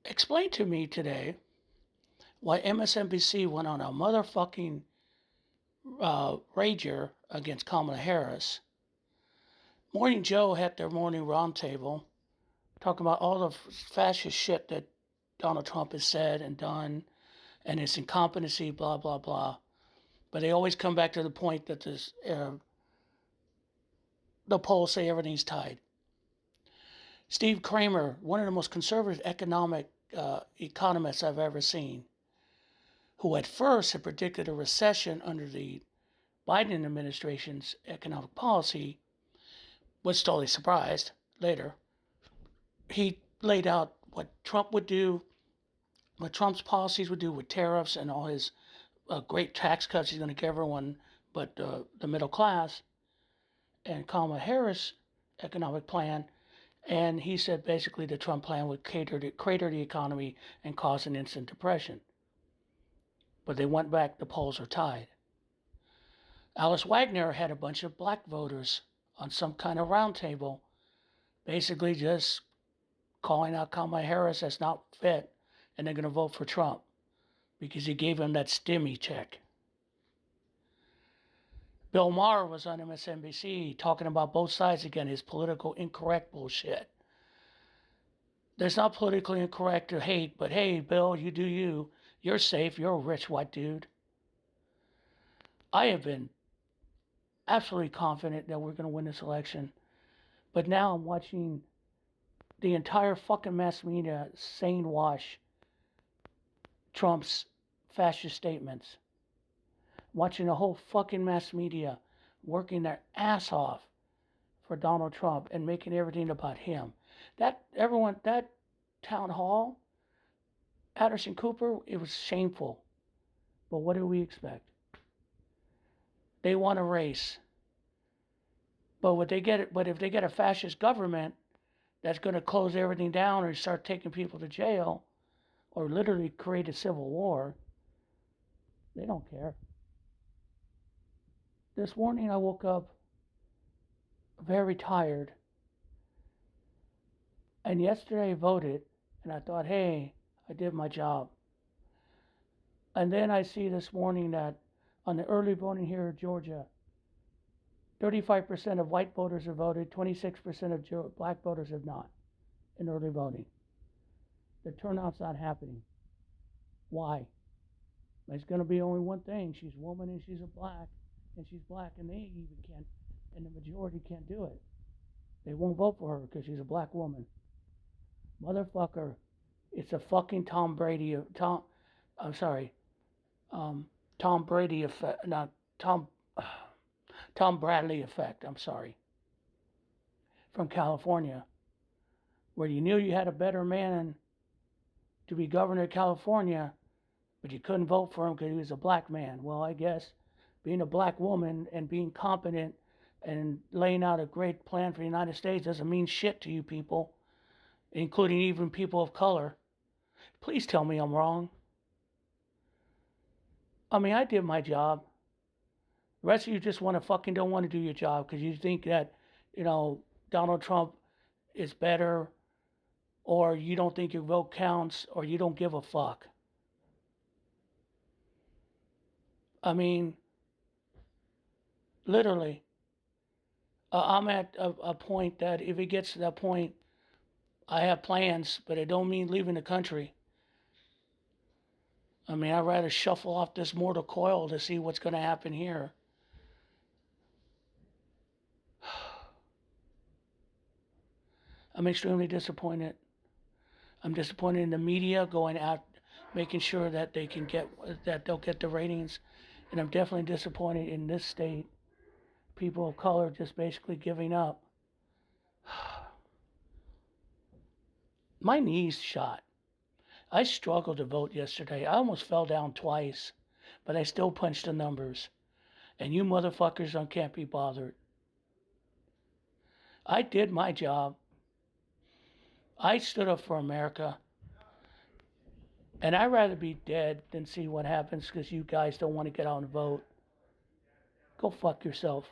Explain to me today why MSNBC went on a motherfucking rager against Kamala Harris. Morning Joe had their morning roundtable talking about all the fascist shit that Donald Trump has said and done and his incompetency, blah, blah, blah. But they always come back to the point that the polls say everything's tied. Steve Kramer, one of the most conservative economic economists I've ever seen, who at first had predicted a recession under the Biden administration's economic policy, was totally surprised later. He laid out what Trump would do, what Trump's policies would do with tariffs and all his great tax cuts he's going to give everyone but the middle class, and Kamala Harris' economic plan. And he said basically the Trump plan would crater the economy and cause an instant depression. But they went back, the polls are tied. Alice Wagner had a bunch of black voters on some kind of roundtable, basically just calling out Kamala Harris as not fit, and they're going to vote for Trump because he gave him that stimmy check. Bill Maher was on MSNBC talking about both sides again, his political incorrect bullshit. There's not politically incorrect to hate, but hey, Bill, you do you. You're safe. You're a rich white dude. I have been absolutely confident that we're going to win this election. But now I'm watching the entire fucking mass media sane wash Trump's fascist statements. Watching the whole fucking mass media working their ass off for Donald Trump and making everything about him. That town hall, Anderson Cooper, it was shameful. But what do we expect? They want a race. But if they get a fascist government that's going to close everything down or start taking people to jail or literally create a civil war, they don't care. This morning I woke up very tired. And yesterday I voted and I thought, hey, I did my job. And then I see this morning that on the early voting here in Georgia, 35% of white voters have voted, 26% of black voters have not in early voting. The turnout's not happening. Why? There's going to be only one thing. She's a woman and she's black, and they even can't, and the majority can't do it. They won't vote for her because she's a black woman. Motherfucker, it's a fucking Tom Brady effect, not Tom Bradley effect, from California, where you knew you had a better man to be governor of California, but you couldn't vote for him because he was a black man. Well, I guess being a black woman and being competent and laying out a great plan for the United States doesn't mean shit to you people, including even people of color. Please tell me I'm wrong. I mean, I did my job. The rest of you just don't want to do your job because you think that, Donald Trump is better, or you don't think your vote counts, or you don't give a fuck. I mean, literally, I'm at a point that if it gets to that point, I have plans, but it don't mean leaving the country. I mean, I'd rather shuffle off this mortal coil to see what's going to happen here. I'm extremely disappointed. I'm disappointed in the media going out, making sure that they'll get the ratings. And I'm definitely disappointed in this state. People of color just basically giving up. My knees shot. I struggled to vote yesterday. I almost fell down twice, but I still punched the numbers. And you motherfuckers can't be bothered. I did my job. I stood up for America. And I'd rather be dead than see what happens because you guys don't want to get out and vote. Go fuck yourself.